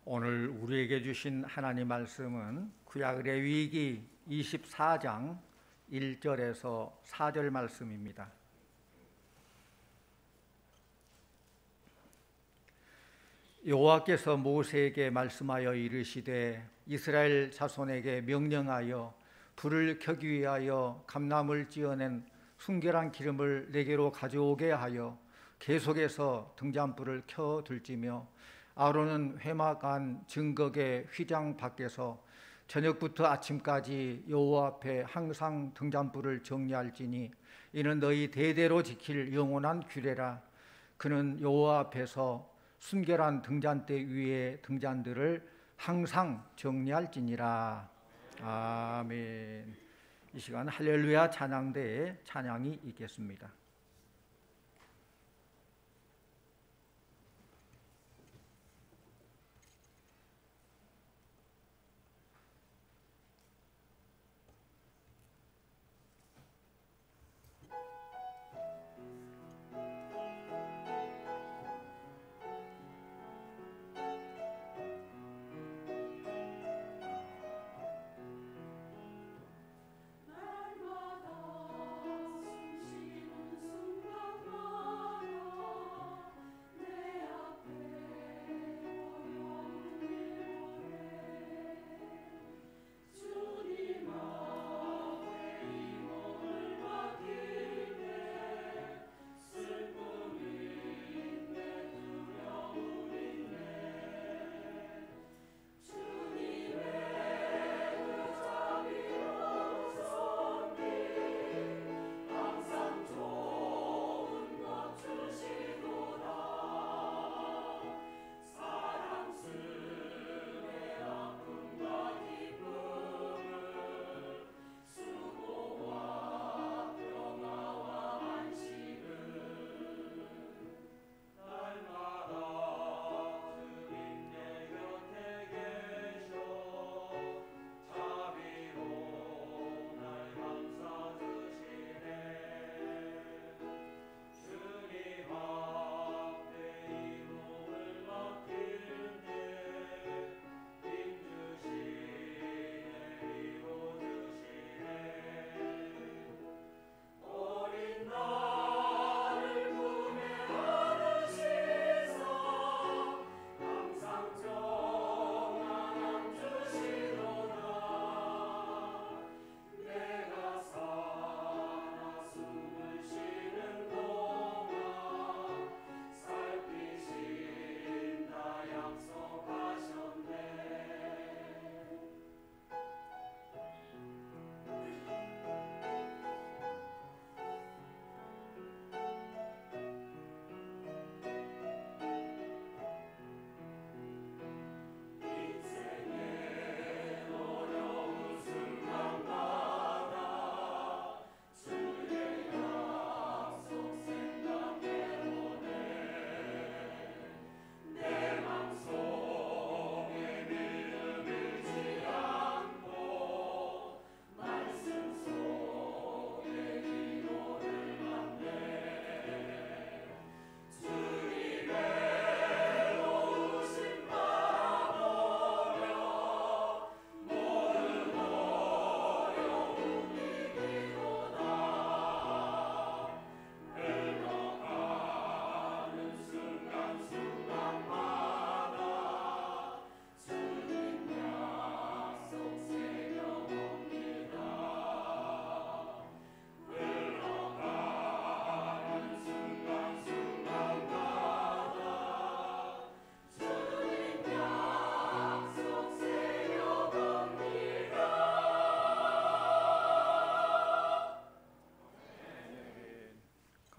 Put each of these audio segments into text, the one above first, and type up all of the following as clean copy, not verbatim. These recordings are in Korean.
오늘 우리에게 주신 하나님 말씀은 구약 레위기 24장 1절에서 4절 말씀입니다. 여호와께서 모세에게 말씀하여 이르시되 이스라엘 자손에게 명령하여 불을 켜기 위하여 감람을 찌어낸 순결한 기름을 내게로 가져오게 하여 계속해서 등잔불을 켜둘지며 아론은 회막 안 증거계 휘장 밖에서 저녁부터 아침까지 여호와 앞에 항상 등잔불을 정리할지니 이는 너희 대대로 지킬 영원한 규례라. 그는 여호와 앞에서 순결한 등잔대 위에 등잔들을 항상 정리할지니라. 아멘. 이 시간 할렐루야 찬양대에 찬양이 있겠습니다.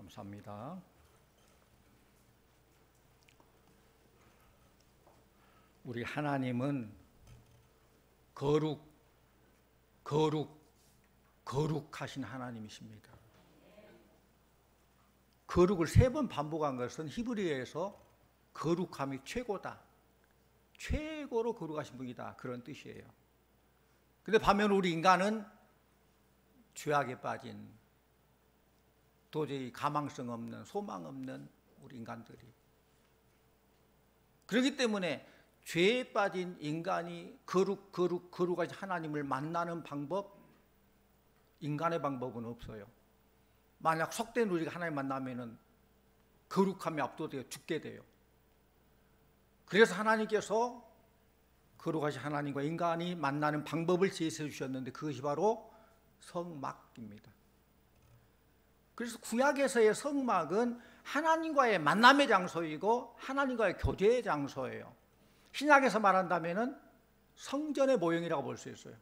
감사합니다. 우리 하나님은 거룩하신 하나님이십니다. 거룩을 3번 반복한 것은 히브리어에서 거룩함이 최고다, 최고로 거룩하신 분이다, 그런 뜻이에요. 근데 반면 우리 인간은 죄악에 빠진, 도저히 가망성 없는, 소망 없는 우리 인간들이, 그렇기 때문에 죄에 빠진 인간이 거룩하신 하나님을 만나는 방법, 인간의 방법은 없어요. 만약 속된 우리가 하나님 만나면은 거룩함에 압도되어 죽게 돼요. 그래서 하나님께서 거룩하신 하나님과 인간이 만나는 방법을 제시해 주셨는데 그것이 바로 성막입니다. 그래서 구약에서의 성막은 하나님과의 만남의 장소이고 하나님과의 교제의 장소예요. 신약에서 말한다면 성전의 모형이라고 볼 수 있어요.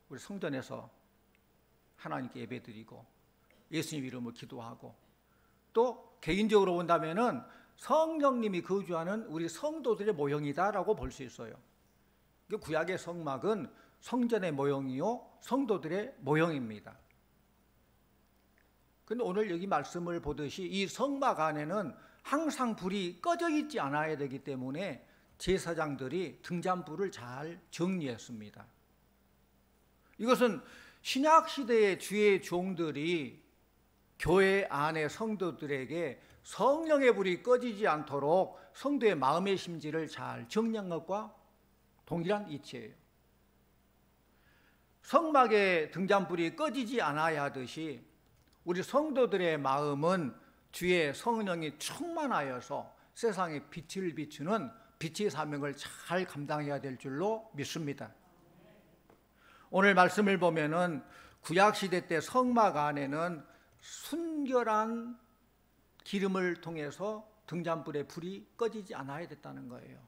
우리 성전에서 하나님께 예배드리고 예수님 이름으로 기도하고, 또 개인적으로 본다면 성령님이 거주하는 우리 성도들의 모형이다라고 볼 수 있어요. 구약의 성막은 성전의 모형이요 성도들의 모형입니다. 그런데 오늘 여기 말씀을 보듯이 이 성막 안에는 항상 불이 꺼져 있지 않아야 되기 때문에 제사장들이 등잔불을 잘 정리했습니다. 이것은 신약 시대의 주의 종들이 교회 안의 성도들에게 성령의 불이 꺼지지 않도록 성도의 마음의 심지를 잘 정리한 것과 동일한 이치예요. 성막의 등잔불이 꺼지지 않아야 하듯이 우리 성도들의 마음은 주의 성령이 충만하여서 세상에 빛을 비추는 빛의 사명을 잘 감당해야 될 줄로 믿습니다. 오늘 말씀을 보면은 구약시대 때 성막 안에는 순결한 기름을 통해서 등잔불의 불이 꺼지지 않아야 됐다는 거예요.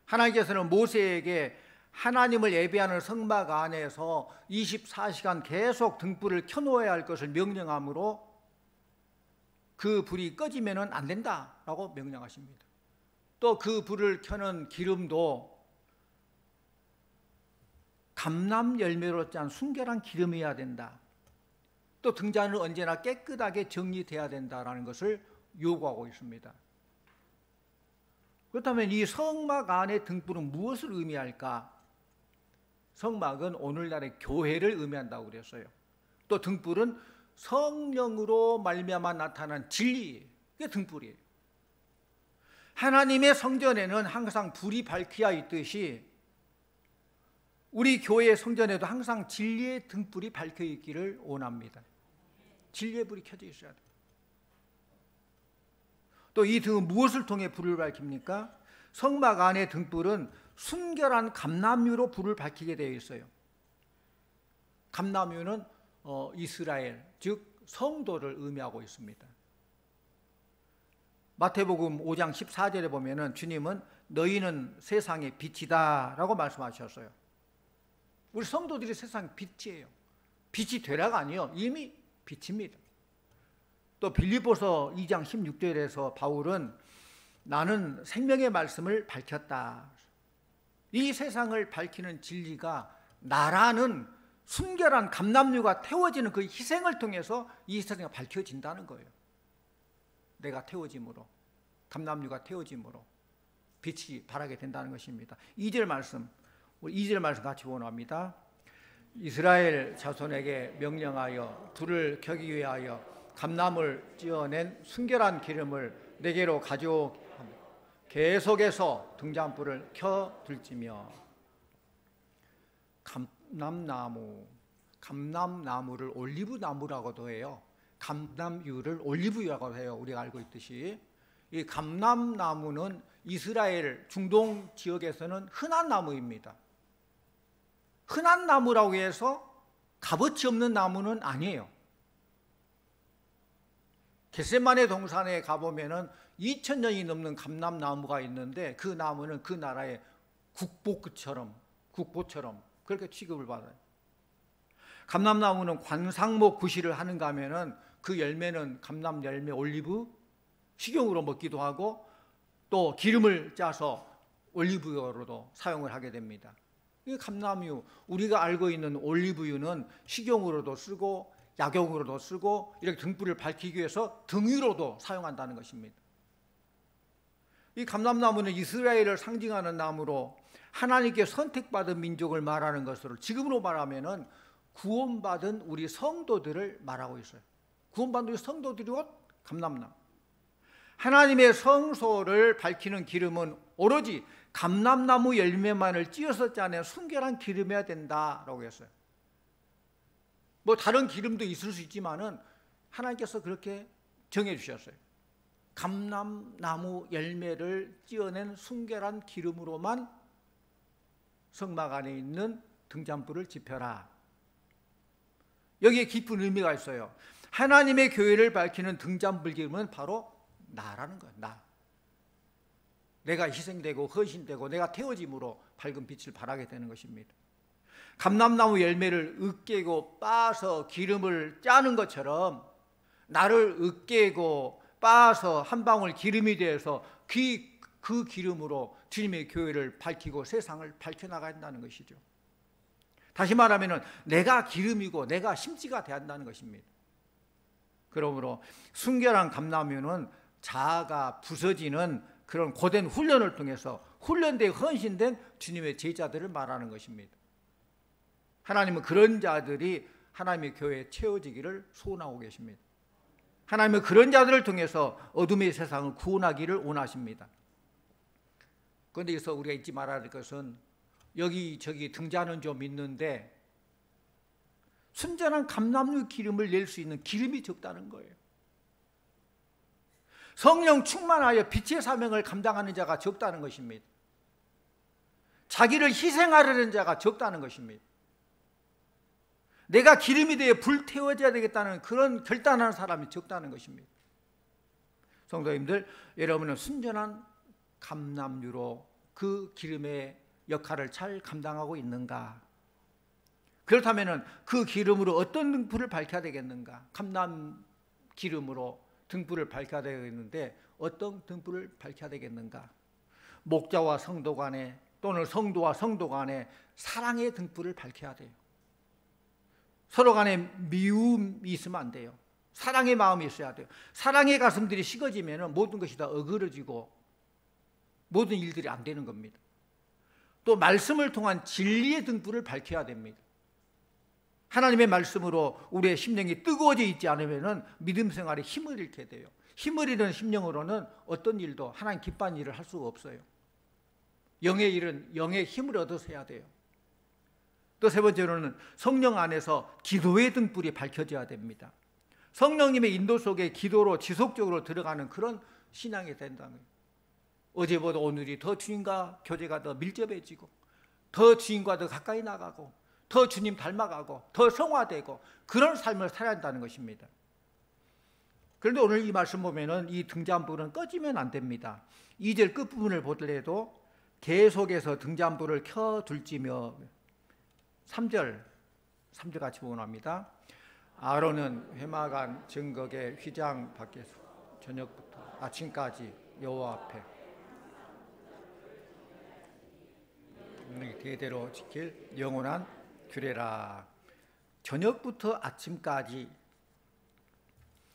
하나님께서는 모세에게 하나님을 예배하는 성막 안에서 24시간 계속 등불을 켜놓아야 할 것을 명령하므로 그 불이 꺼지면 안 된다라고 명령하십니다. 또 그 불을 켜는 기름도 감람 열매로 짠 순결한 기름이어야 된다. 또 등잔은 언제나 깨끗하게 정리돼야 된다라는 것을 요구하고 있습니다. 그렇다면 이 성막 안의 등불은 무엇을 의미할까? 성막은 오늘날의 교회를 의미한다고 그랬어요. 또 등불은 성령으로 말미암아 나타난 진리, 그게 등불이에요. 하나님의 성전에는 항상 불이 밝혀 있듯이 우리 교회의 성전에도 항상 진리의 등불이 밝혀 있기를 원합니다. 진리의 불이 켜져 있어야 돼요. 또 이 등은 무엇을 통해 불을 밝힙니까? 성막 안의 등불은 순결한 감람유로 불을 밝히게 되어 있어요. 감람유는 이스라엘, 즉 성도를 의미하고 있습니다. 마태복음 5장 14절에 보면은 주님은 너희는 세상의 빛이다 라고 말씀하셨어요. 우리 성도들이 세상 빛이에요. 빛이 되라가 아니요, 이미 빛입니다. 또 빌립보서 2장 16절에서 바울은 나는 생명의 말씀을 밝혔다. 이 세상을 밝히는 진리가 나라는 순결한 감람유가 태워지는 그 희생을 통해서 이 세상이 밝혀진다는 거예요. 내가 태워짐으로, 감람유가 태워짐으로 빛이 발하게 된다는 것입니다. 2절 말씀, 우리 2절 말씀 같이 원합니다. 이스라엘 자손에게 명령하여 불을 켜기 위하여 감람을 찧어낸 순결한 기름을 내게로 가져오게 합니다. 계속해서 등잔불을 켜둘지며. 감람나무를 올리브나무라고도 해요. 감람유를 올리브유라고 해요. 우리가 알고 있듯이 이 감람나무는 이스라엘 중동 지역에서는 흔한 나무입니다. 흔한 나무라고 해서 값어치 없는 나무는 아니에요. 겟세마네 동산에 가보면은 2000년이 넘는 감람나무가 있는데 그 나무는 그 나라의 국보처럼 그렇게 취급을 받아요. 감람나무는 관상목 구실을 하는가 하면은 그 열매는 감람 열매 올리브 식용으로 먹기도 하고 또 기름을 짜서 올리브유로도 사용을 하게 됩니다. 이 감람유, 우리가 알고 있는 올리브유는 식용으로도 쓰고 약용으로도 쓰고 이렇게 등불을 밝히기 위해서 등유로도 사용한다는 것입니다. 이 감람나무는 이스라엘을 상징하는 나무로 하나님께 선택받은 민족을 말하는 것으로, 지금으로 말하면은 구원받은 우리 성도들을 말하고 있어요. 구원받은 우리 성도들이 곧 감람나무. 하나님의 성소를 밝히는 기름은 오로지 감람나무 열매만을 찧어서 짜낸 순결한 기름이어야 된다라고 했어요. 뭐 다른 기름도 있을 수 있지만은 하나님께서 그렇게 정해 주셨어요. 감람나무 열매를 찧어낸 순결한 기름으로만 성막 안에 있는 등잔불을 지펴라. 여기에 깊은 의미가 있어요. 하나님의 교회를 밝히는 등잔불 기름은 바로 나라는 거예요. 나. 내가 희생되고 헌신되고 내가 태워짐으로 밝은 빛을 발하게 되는 것입니다. 감람나무 열매를 으깨고 빻아서 기름을 짜는 것처럼 나를 으깨고 빻아서 한 방울 기름이 되어서 그 기름으로 주님의 교회를 밝히고 세상을 밝혀나가야 한다는 것이죠. 다시 말하면 내가 기름이고 내가 심지가 되어야 한다는 것입니다. 그러므로 순결한 감람유는 자아가 부서지는 그런 고된 훈련을 통해서 훈련되고 헌신된 주님의 제자들을 말하는 것입니다. 하나님은 그런 자들이 하나님의 교회에 채워지기를 소원하고 계십니다. 하나님은 그런 자들을 통해서 어둠의 세상을 구원하기를 원하십니다. 그런데 여기서 우리가 잊지 말아야 할 것은 여기저기 등잔은 좀 있는데 순전한 감람유 기름을 낼 수 있는 기름이 적다는 거예요. 성령 충만하여 빛의 사명을 감당하는 자가 적다는 것입니다. 자기를 희생하려는 자가 적다는 것입니다. 내가 기름이 되어 불태워져야 되겠다는 그런 결단하는 사람이 적다는 것입니다. 성도님들, 여러분은 순전한 감람유로 그 기름의 역할을 잘 감당하고 있는가? 그렇다면 그 기름으로 어떤 등불을 밝혀야 되겠는가? 감람 기름으로 등불을 밝혀야 되겠는데 어떤 등불을 밝혀야 되겠는가? 목자와 성도 간에 또는 성도와 성도 간에 사랑의 등불을 밝혀야 돼요. 서로 간에 미움이 있으면 안 돼요. 사랑의 마음이 있어야 돼요. 사랑의 가슴들이 식어지면 모든 것이 다 어그러지고 모든 일들이 안 되는 겁니다. 또 말씀을 통한 진리의 등불을 밝혀야 됩니다. 하나님의 말씀으로 우리의 심령이 뜨거워져 있지 않으면 믿음 생활에 힘을 잃게 돼요. 힘을 잃은 심령으로는 어떤 일도 하나님 기뻐하는 일을 할 수가 없어요. 영의 일은 영의 힘을 얻어서 해야 돼요. 또 세 번째로는 성령 안에서 기도의 등불이 밝혀져야 됩니다. 성령님의 인도 속에 기도로 지속적으로 들어가는 그런 신앙이 된다는 거예요. 어제보다 오늘이 더 주님과 교제가 더 밀접해지고 더 주님과 더 가까이 나가고 더 주님 닮아가고 더 성화되고 그런 삶을 살아야 한다는 것입니다. 그런데 오늘 이 말씀 보면은 이 등잔불은 꺼지면 안 됩니다. 2절 끝부분을 보더라도 계속해서 등잔불을 켜둘지며 3절 같이 보고 납니다. 아론은 회막안 증거계 휘장 밖에서 저녁부터 아침까지 여호와 앞에 대대로 지킬 영원한 규례라. 저녁부터 아침까지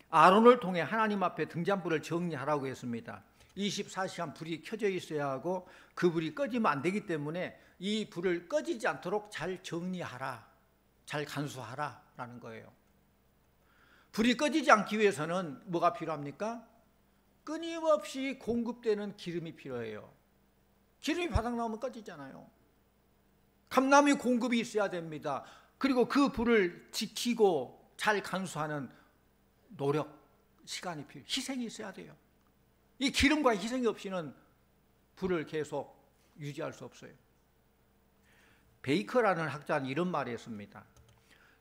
아론을 통해 하나님 앞에 등잔불을 정리하라고 했습니다. 24시간 불이 켜져 있어야 하고 그 불이 꺼지면 안 되기 때문에 이 불을 꺼지지 않도록 잘 정리하라, 잘 간수하라 라는 거예요. 불이 꺼지지 않기 위해서는 뭐가 필요합니까? 끊임없이 공급되는 기름이 필요해요. 기름이 바닥 나오면 꺼지잖아요. 감람유 공급이 있어야 됩니다. 그리고 그 불을 지키고 잘 간수하는 노력, 시간이 필요해요. 희생이 있어야 돼요. 이 기름과 희생이 없이는 불을 계속 유지할 수 없어요. 베이커라는 학자는 이런 말이 했습니다.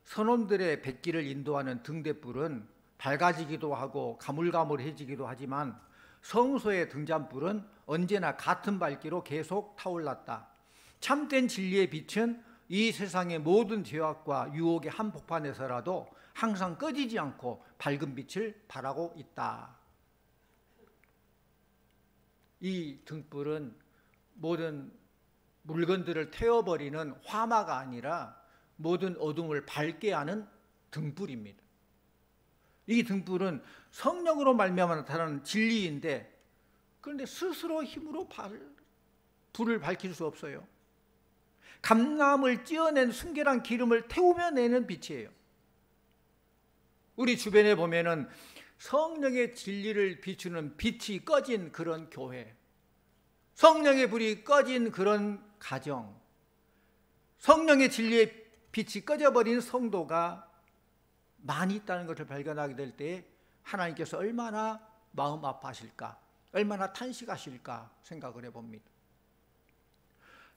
선원들의 백기를 인도하는 등대불은 밝아지기도 하고 가물가물해지기도 하지만 성소의 등잔불은 언제나 같은 밝기로 계속 타올랐다. 참된 진리의 빛은 이 세상의 모든 죄악과 유혹의 한복판에서라도 항상 꺼지지 않고 밝은 빛을 발하고 있다. 이 등불은 모든 물건들을 태워버리는 화마가 아니라 모든 어둠을 밝게 하는 등불입니다. 이 등불은 성령으로 말미암아 나타나는 진리인데 그런데 스스로 힘으로 불을 밝힐 수 없어요. 감람을 찧어낸 순결한 기름을 태우며 내는 빛이에요. 우리 주변에 보면은 성령의 진리를 비추는 빛이 꺼진 그런 교회, 성령의 불이 꺼진 그런 가정, 성령의 진리의 빛이 꺼져버린 성도가 많이 있다는 것을 발견하게 될 때 하나님께서 얼마나 마음 아파하실까, 얼마나 탄식하실까 생각을 해봅니다.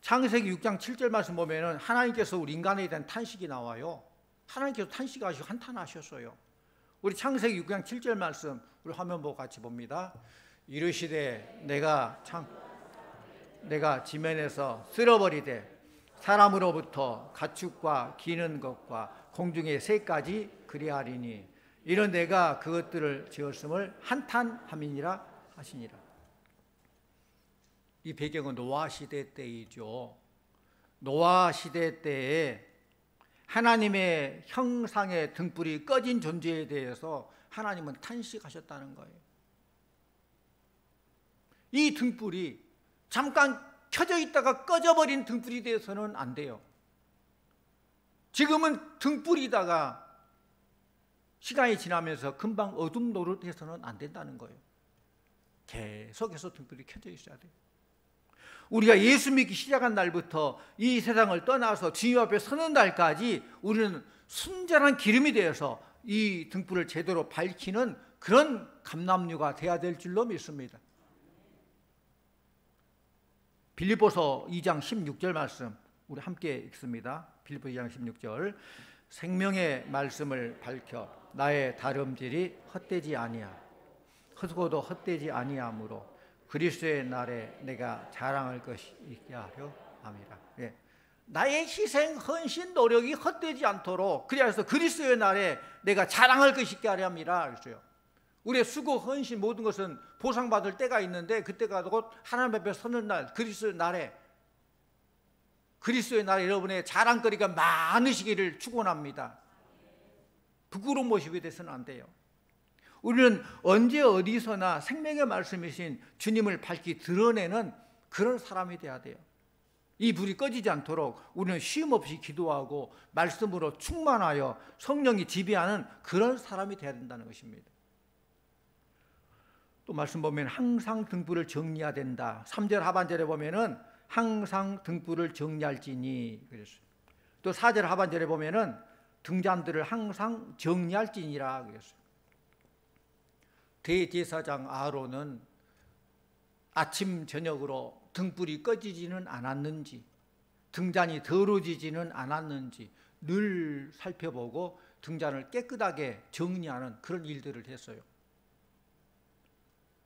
창세기 6장 7절 말씀 보면은 하나님께서 우리 인간에 대한 탄식이 나와요. 하나님께서 탄식하시고 한탄하셨어요. 우리 창세기 6장 7절 말씀 우리 화면 보고 같이 봅니다. 이르시되 내가 지면에서 쓸어버리되 사람으로부터 가축과 기는 것과 공중의 새까지 그리하리니 이런 내가 그것들을 지었음을 한탄함이니라 하시니라. 이 배경은 노아 시대 때이죠. 노아 시대 때에 하나님의 형상의 등불이 꺼진 존재에 대해서 하나님은 탄식하셨다는 거예요. 이 등불이 잠깐 켜져 있다가 꺼져버린 등불이 되어서는 안 돼요. 지금은 등불이다가 시간이 지나면서 금방 어둠 노릇해서는 안 된다는 거예요. 계속해서 등불이 켜져 있어야 돼요. 우리가 예수 믿기 시작한 날부터 이 세상을 떠나서 주님 앞에 서는 날까지 우리는 순전한 기름이 되어서 이 등불을 제대로 밝히는 그런 감람류가 되어야 될 줄로 믿습니다. 빌립보서 2장 16절 말씀 우리 함께 읽습니다. 빌립보 2장 16절. 생명의 말씀을 밝혀 나의 다름질이 헛되지 아니하 헛고도 헛되지 아니하므로 그리스도의 날에 내가 자랑할 것이 있게 하려 함이라. 예. 나의 희생, 헌신, 노력이 헛되지 않도록 그래서 그리스도의 날에 내가 자랑할 것이 있게 하려 함이라 그랬어요. 우리의 수고, 헌신 모든 것은 보상받을 때가 있는데 그때가 곧 하나님 앞에 서는 날, 그리스도의 날에 여러분의 자랑거리가 많으시기를 축원합니다. 부끄러운 모습이 돼서는 안 돼요. 우리는 언제 어디서나 생명의 말씀이신 주님을 밝히 드러내는 그런 사람이 돼야 돼요. 이 불이 꺼지지 않도록 우리는 쉼없이 기도하고 말씀으로 충만하여 성령이 지배하는 그런 사람이 돼야 된다는 것입니다. 또 말씀 보면 항상 등불을 정리해야 된다. 3절 하반절에 보면은 항상 등불을 정리할지니 그랬어요. 또 4절 하반절에 보면은 등잔들을 항상 정리할지니라 그랬어요. 대제사장 아론은 아침 저녁으로 등불이 꺼지지는 않았는지 등잔이 더러워지지는 않았는지 늘 살펴보고 등잔을 깨끗하게 정리하는 그런 일들을 했어요.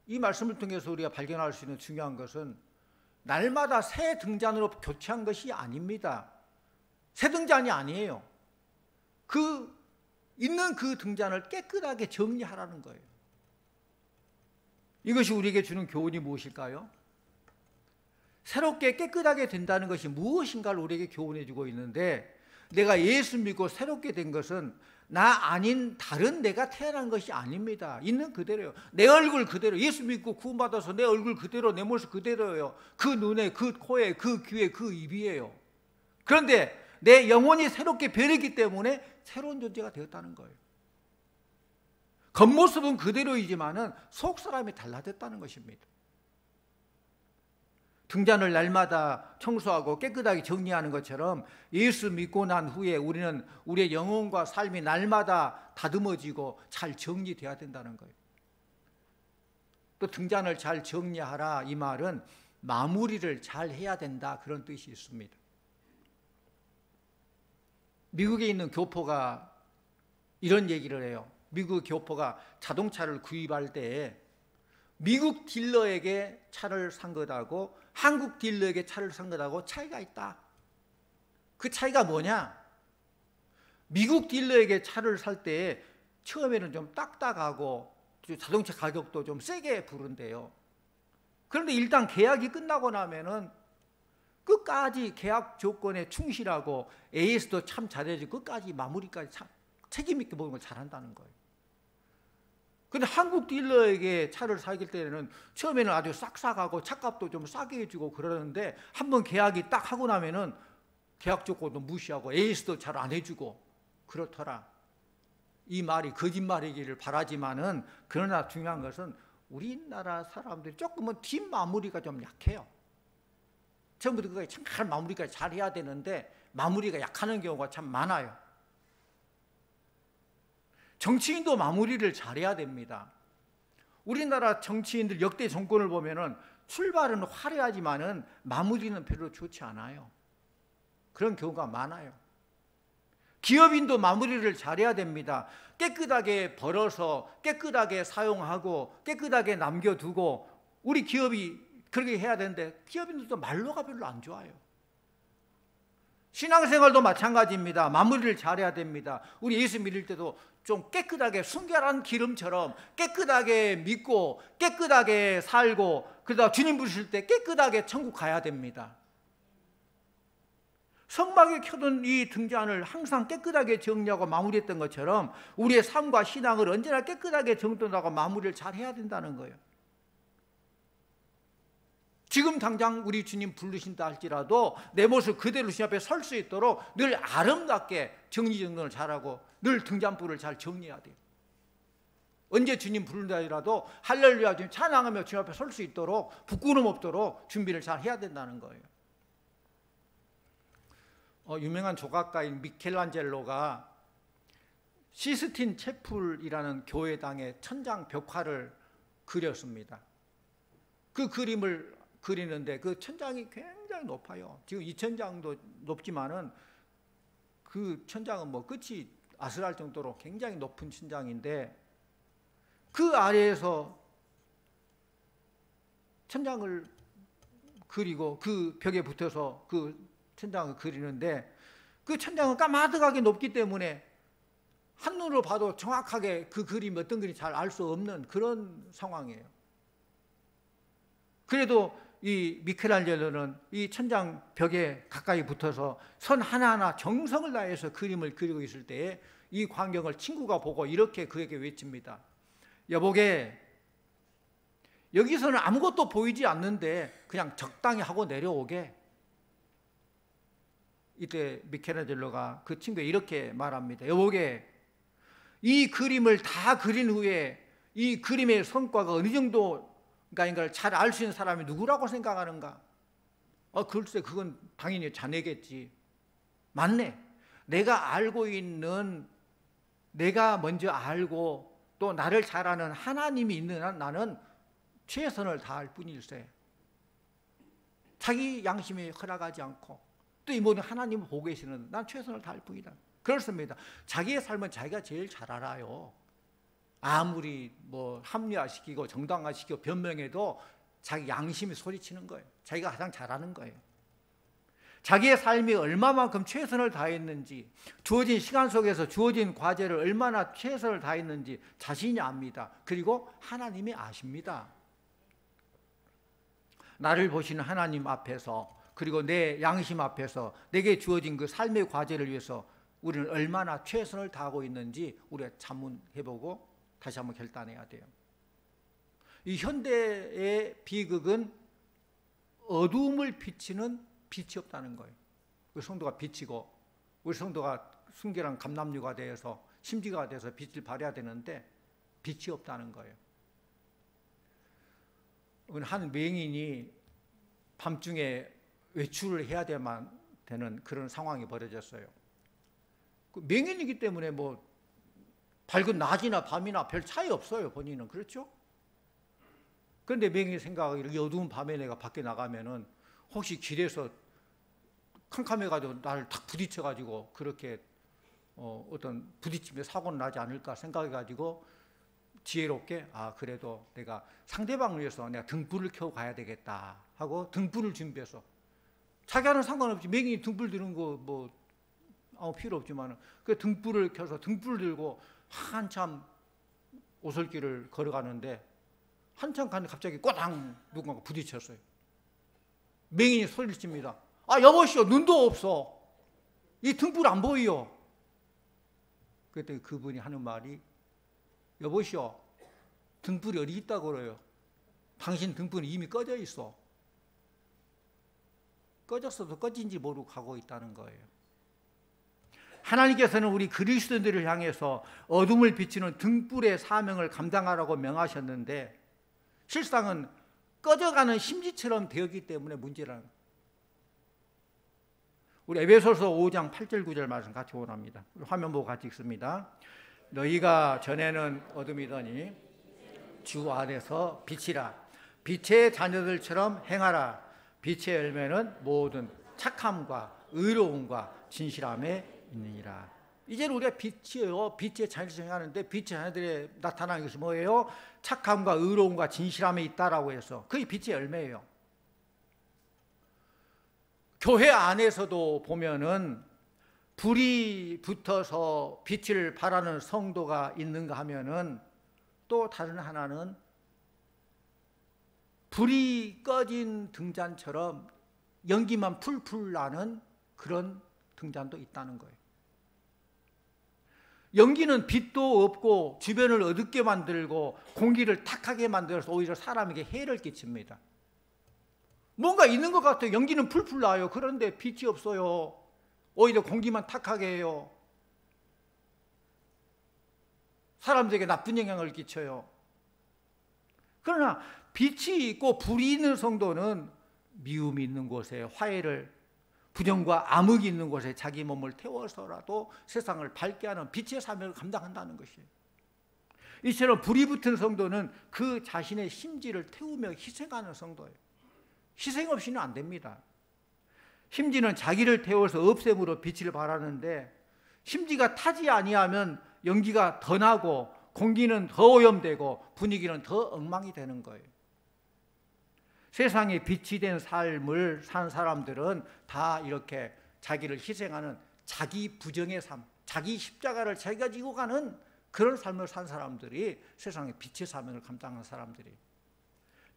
이 말씀을 통해서 우리가 발견할 수 있는 중요한 것은 날마다 새 등잔으로 교체한 것이 아닙니다. 새 등잔이 아니에요. 있는 그 등잔을 깨끗하게 정리하라는 거예요. 이것이 우리에게 주는 교훈이 무엇일까요? 새롭게 깨끗하게 된다는 것이 무엇인가를 우리에게 교훈해 주고 있는데 내가 예수 믿고 새롭게 된 것은 나 아닌 다른 내가 태어난 것이 아닙니다. 있는 그대로예요. 내 얼굴 그대로 예수 믿고 구원받아서 내 얼굴 그대로 내 모습 그대로예요. 그 눈에 그 코에 그 귀에 그 입이에요. 그런데 내 영혼이 새롭게 변했기 때문에 새로운 존재가 되었다는 거예요. 겉모습은 그대로이지만은 속사람이 달라졌다는 것입니다. 등잔을 날마다 청소하고 깨끗하게 정리하는 것처럼 예수 믿고 난 후에 우리는 우리의 영혼과 삶이 날마다 다듬어지고 잘 정리돼야 된다는 거예요. 또 등잔을 잘 정리하라 이 말은 마무리를 잘 해야 된다 그런 뜻이 있습니다. 미국에 있는 교포가 이런 얘기를 해요. 미국 교포가 자동차를 구입할 때 미국 딜러에게 차를 산 것하고 한국 딜러에게 차를 산 것하고 차이가 있다. 그 차이가 뭐냐? 미국 딜러에게 차를 살 때 처음에는 좀 딱딱하고 자동차 가격도 좀 세게 부른대요. 그런데 일단 계약이 끝나고 나면은 끝까지 계약 조건에 충실하고 AS도 참 잘해주고 끝까지 마무리까지 참 책임 있게 보는 걸 잘한다는 거예요. 근데 한국 딜러에게 차를 사길 때는 처음에는 아주 싹싹하고 차값도 좀 싸게 해주고 그러는데 한번 계약이 딱 하고 나면은 계약 조건도 무시하고 AS도 잘 안 해주고 그렇더라. 이 말이 거짓말이기를 바라지만은 그러나 중요한 것은 우리나라 사람들이 조금은 뒷마무리가 좀 약해요. 처음부터 그거 잘 마무리까지 잘 해야 되는데 마무리가 약하는 경우가 참 많아요. 정치인도 마무리를 잘해야 됩니다. 우리나라 정치인들 역대 정권을 보면은 출발은 화려하지만은 마무리는 별로 좋지 않아요. 그런 경우가 많아요. 기업인도 마무리를 잘해야 됩니다. 깨끗하게 벌어서 깨끗하게 사용하고 깨끗하게 남겨두고 우리 기업이 그렇게 해야 되는데 기업인들도 말로가 별로 안 좋아요. 신앙생활도 마찬가지입니다. 마무리를 잘해야 됩니다. 우리 예수 믿을 때도 좀 깨끗하게 순결한 기름처럼 깨끗하게 믿고 깨끗하게 살고 그러다 주님 부르실 때 깨끗하게 천국 가야 됩니다. 성막에 켜둔 이 등잔을 항상 깨끗하게 정리하고 마무리했던 것처럼 우리의 삶과 신앙을 언제나 깨끗하게 정돈하고 마무리를 잘 해야 된다는 거예요. 지금 당장 우리 주님 부르신다 할지라도 내 모습 그대로 주님 앞에 설 수 있도록 늘 아름답게 정리정돈을 잘하고 늘 등잔불을 잘 정리해야 돼요. 언제 주님 부른다 하더라도 할렐루야 주님 찬양하며 주님 앞에 설 수 있도록 부끄럼 없도록 준비를 잘 해야 된다는 거예요. 유명한 조각가인 미켈란젤로가 시스틴 채플이라는 교회당의 천장 벽화를 그렸습니다. 그 그림을 그리는데 그 천장이 굉장히 높아요. 지금 이 천장도 높지만은 그 천장은 뭐 끝이 아슬할 정도로 굉장히 높은 천장인데 그 아래에서 천장을 그리고 그 벽에 붙어서 그 천장을 그리는데 그 천장은 까마득하게 높기 때문에 한눈으로 봐도 정확하게 그 그림이 어떤 그림인지 잘 알 수 없는 그런 상황이에요. 그래도 이 미켈란젤로는 이 천장 벽에 가까이 붙어서 선 하나하나 정성을 다해서 그림을 그리고 있을 때에 이 광경을 친구가 보고 이렇게 그에게 외칩니다. 여보게, 여기서는 아무것도 보이지 않는데 그냥 적당히 하고 내려오게. 이때 미켈란젤로가 그 친구에 이렇게 말합니다. 여보게, 이 그림을 다 그린 후에 이 그림의 성과가 어느 정도인가인 걸 잘 알 수 있는 사람이 누구라고 생각하는가? 글쎄 그건 당연히 자네겠지. 맞네. 내가 알고 있는, 내가 먼저 알고 또 나를 잘 아는 하나님이 있는 한 나는 최선을 다할 뿐일세. 자기 양심이 허락하지 않고 또 이 모든 하나님을 보고 계시는 난 최선을 다할 뿐이다. 그렇습니다. 자기의 삶은 자기가 제일 잘 알아요. 아무리 뭐 합리화시키고 정당화시키고 변명해도 자기 양심이 소리치는 거예요. 자기가 가장 잘하는 거예요. 자기의 삶이 얼마만큼 최선을 다했는지, 주어진 시간 속에서 주어진 과제를 얼마나 최선을 다했는지 자신이 압니다. 그리고 하나님이 아십니다. 나를 보시는 하나님 앞에서, 그리고 내 양심 앞에서 내게 주어진 그 삶의 과제를 위해서 우리는 얼마나 최선을 다하고 있는지 우리가 자문해보고 다시 한번 결단해야 돼요. 이 현대의 비극은 어두움을 비치는 빛이 없다는 거예요. 우리 성도가 비치고 우리 성도가 순결한 감람류가 되어서 심지가 돼서 빛을 발해야 되는데 빛이 없다는 거예요. 한 맹인이 밤중에 외출을 해야 되는 그런 상황이 벌어졌어요. 맹인이기 때문에 뭐 밝은 낮이나 밤이나 별 차이 없어요. 본인은. 그렇죠? 그런데 맹인이 생각하기를 이 어두운 밤에 내가 밖에 나가면은 혹시 길에서 캄캄해가지고 나를 탁 부딪혀가지고 그렇게 어떤 부딪힘에 사고는 나지 않을까 생각해가지고 지혜롭게 그래도 내가 상대방을 위해서 내가 등불을 켜고 가야 되겠다 하고 등불을 준비해서, 자기와는 상관없이 맹인이 등불 드는 거 뭐 아무 필요 없지만 그 등불을 켜서 등불을 들고 한참 오솔길을 걸어가는데 한참 가는데 갑자기 꼬당 누군가가 부딪혔어요. 맹인이 소리를 칩니다. 여보시오, 눈도 없어. 이 등불 안 보이요. 그랬더니 그분이 하는 말이, 여보시오, 등불이 어디 있다고 그래요? 당신 등불은 이미 꺼져 있어. 꺼졌어도 꺼진지 모르고 가고 있다는 거예요. 하나님께서는 우리 그리스도인들을 향해서 어둠을 비추는 등불의 사명을 감당하라고 명하셨는데 실상은 꺼져가는 심지처럼 되었기 때문에 문제라는 거예요. 우리 에베소서 5장 8절 9절 말씀 같이 원합니다. 화면 보고 같이 읽습니다. 너희가 전에는 어둠이더니 주 안에서 빛이라. 빛의 자녀들처럼 행하라. 빛의 열매는 모든 착함과 의로움과 진실함에 있느니라. 이제는 우리가 빛이에요. 빛의 자녀들처럼 행하는데 빛의 자녀들에 나타나는 것이 뭐예요? 착함과 의로움과 진실함에 있다라고 해서 그게 빛의 열매예요. 교회 안에서도 보면은 불이 붙어서 빛을 발하는 성도가 있는가 하면은 또 다른 하나는 불이 꺼진 등잔처럼 연기만 풀풀 나는 그런 등잔도 있다는 거예요. 연기는 빛도 없고 주변을 어둡게 만들고 공기를 탁하게 만들어서 오히려 사람에게 해를 끼칩니다. 뭔가 있는 것 같아요. 연기는 풀풀 나요. 그런데 빛이 없어요. 오히려 공기만 탁하게 해요. 사람들에게 나쁜 영향을 끼쳐요. 그러나 빛이 있고 불이 있는 성도는 미움이 있는 곳에 화해를, 부정과 암흑이 있는 곳에 자기 몸을 태워서라도 세상을 밝게 하는 빛의 사명을 감당한다는 것이에요. 이처럼 불이 붙은 성도는 그 자신의 심지를 태우며 희생하는 성도예요. 희생 없이는 안 됩니다. 심지는 자기를 태워서 없앰으로 빛을 발하는데 심지가 타지 아니하면 연기가 더 나고 공기는 더 오염되고 분위기는 더 엉망이 되는 거예요. 세상에 빛이 된 삶을 산 사람들은 다 이렇게 자기를 희생하는 자기 부정의 삶, 자기 십자가를 자기가 지고 가는 그런 삶을 산 사람들이 세상에 빛의 사명을 감당한 사람들이에요.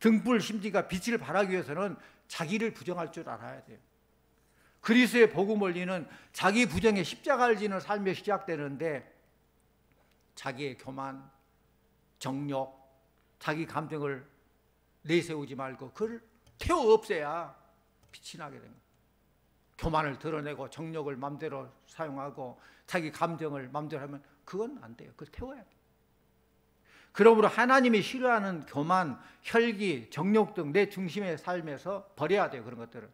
등불 심지가 빛을 발하기 위해서는 자기를 부정할 줄 알아야 돼요. 그리스도의 복음 원리는 자기 부정의 십자가를 지는 삶에 시작되는데 자기의 교만, 정욕, 자기 감정을 내세우지 말고 그를 태워 없애야 빛이 나게 됩니다. 교만을 드러내고 정욕을 마음대로 사용하고 자기 감정을 마음대로 하면 그건 안 돼요. 그걸 태워야 돼요. 그러므로 하나님이 싫어하는 교만, 혈기, 정욕 등 내 중심의 삶에서 버려야 돼요. 그런 것들은.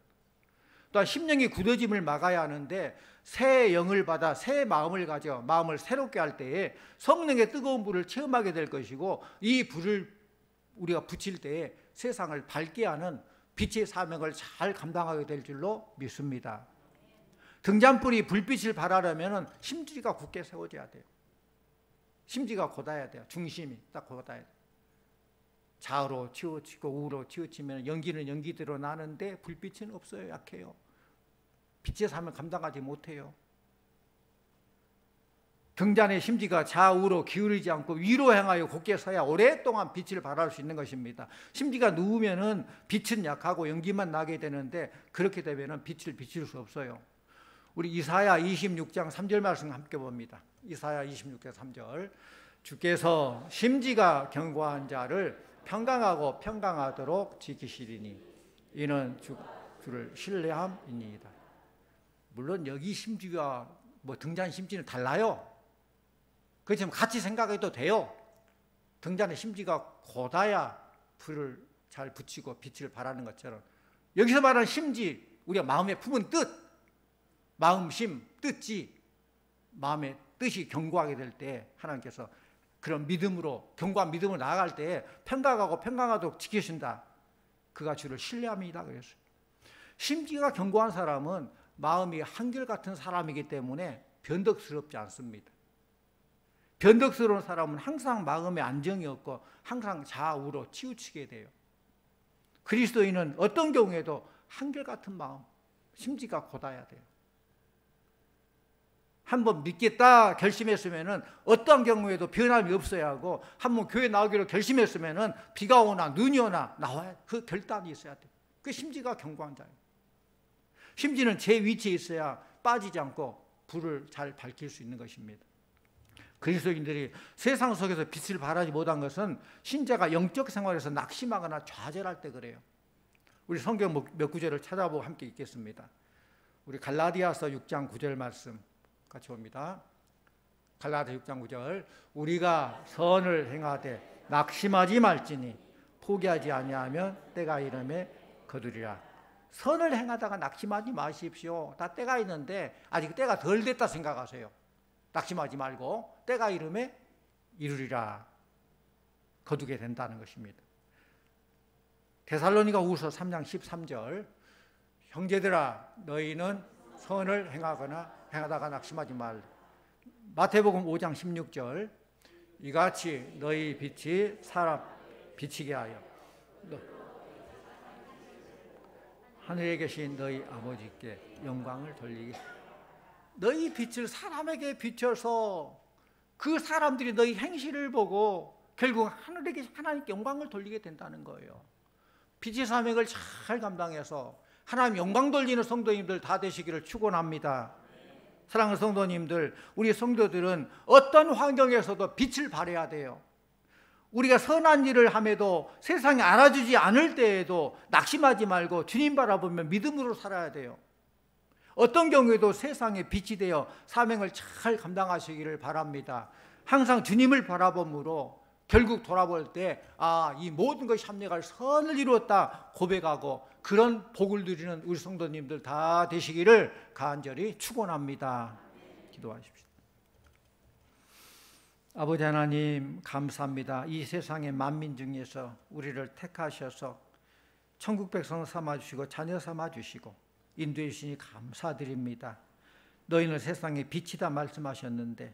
또한 심령이 굳어짐을 막아야 하는데 새 영을 받아 새 마음을 가져 마음을 새롭게 할 때에 성령의 뜨거운 불을 체험하게 될 것이고 이 불을 우리가 붙일 때에 세상을 밝게 하는 빛의 사명을 잘 감당하게 될 줄로 믿습니다. 등잔불이 불빛을 발하려면 심지가 굳게 세워져야 돼요. 심지가 곧아야 돼요. 중심이 딱 곧아야 돼요. 좌우로 치우치고 우로 치우치면 연기는 연기대로 나는데 불빛은 없어요. 약해요. 빛의 삶을 감당하지 못해요. 등잔의 심지가 좌우로 기울이지 않고 위로 향하여 곧게 서야 오랫동안 빛을 발할 수 있는 것입니다. 심지가 누우면은 빛은 약하고 연기만 나게 되는데 그렇게 되면은 빛을 비칠 수 없어요. 우리 이사야 26장 3절 말씀 함께 봅니다. 이사야 26장 3절. 주께서 심지가 견고한 자를 평강하고 평강하도록 지키시리니 이는 주를 신뢰함이니이다. 물론 여기 심지가 뭐 등잔 심지는 달라요. 그렇지만 같이 생각해도 돼요. 등잔의 심지가 곧아야 불을 잘 붙이고 빛을 발하는 것처럼 여기서 말하는 심지 우리가 마음에 품은 뜻, 마음심, 뜻지 마음의 뜻이 견고하게 될 때 하나님께서 그런 믿음으로 견고한 믿음으로 나아갈 때 평강하고 평강하도록 지키신다. 그가 주를 신뢰합니다. 그랬어요. 심지가 견고한 사람은 마음이 한결같은 사람이기 때문에 변덕스럽지 않습니다. 변덕스러운 사람은 항상 마음에 안정이 없고 항상 좌우로 치우치게 돼요. 그리스도인은 어떤 경우에도 한결같은 마음, 심지가 곧아야 돼요. 한번 믿겠다 결심했으면은 어떤 경우에도 변함이 없어야 하고 한번 교회 나오기로 결심했으면은 비가 오나 눈이 오나 나와야 그 결단이 있어야 돼요. 그 심지가 견고한 자예요. 심지는 제 위치에 있어야 빠지지 않고 불을 잘 밝힐 수 있는 것입니다. 그리스도인들이 세상 속에서 빛을 발하지 못한 것은 신자가 영적 생활에서 낙심하거나 좌절할 때 그래요. 우리 성경 몇 구절을 찾아보고 함께 읽겠습니다. 우리 갈라디아서 6장 9절 말씀 같이 봅니다. 갈라디아 6장 9절. 우리가 선을 행하되 낙심하지 말지니 포기하지 아니하면 때가 이름에 거두리라. 선을 행하다가 낙심하지 마십시오. 다 때가 있는데 아직 때가 덜 됐다 생각하세요. 낙심하지 말고 때가 이름에 이루리라 거두게 된다는 것입니다. 데살로니가 후서 3장 13절 형제들아 너희는 선을 행하다가 낙심하지 말라. 마태복음 5장 16절 이같이 너희 빛이 사람 비치게 하여 하늘에 계신 너희 아버지께 영광을 돌리게. 너희 빛을 사람에게 비춰서 그 사람들이 너희 행실을 보고 결국 하늘에 계신 하나님께 영광을 돌리게 된다는 거예요. 빛의 사명을 잘 감당해서 하나님 영광 돌리는 성도님들 다 되시기를 축원합니다. 사랑하는 성도님들, 우리 성도들은 어떤 환경에서도 빛을 발해야 돼요. 우리가 선한 일을 함에도 세상이 알아주지 않을 때에도 낙심하지 말고 주님 바라보며 믿음으로 살아야 돼요. 어떤 경우에도 세상에 빛이 되어 사명을 잘 감당하시기를 바랍니다. 항상 주님을 바라봄으로 결국 돌아볼 때 이 모든 것이 합력할 선을 이루었다 고백하고 그런 복을 누리는 우리 성도님들 다 되시기를 간절히 축원합니다. 기도하십시오. 아버지 하나님 감사합니다. 이 세상의 만민 중에서 우리를 택하셔서 천국 백성 삼아주시고 자녀 삼아주시고 인도해 주시니 감사드립니다. 너희는 세상의 빛이다 말씀하셨는데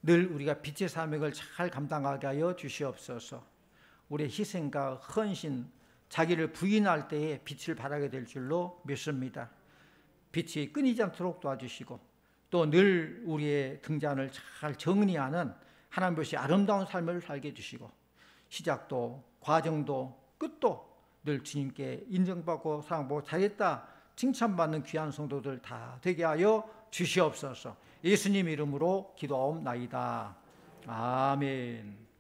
늘 우리가 빛의 사명을 잘 감당하게 하여 주시옵소서. 우리의 희생과 헌신, 자기를 부인할 때에 빛을 발하게 될 줄로 믿습니다. 빛이 끊이지 않도록 도와주시고 또 늘 우리의 등잔을 잘 정리하는 하나님 보시 아름다운 삶을 살게 해주시고 시작도 과정도 끝도 늘 주님께 인정받고 사랑받고 잘했다 칭찬받는 귀한 성도들 다 되게 하여 주시옵소서. 예수님 이름으로 기도하옵나이다. 아멘.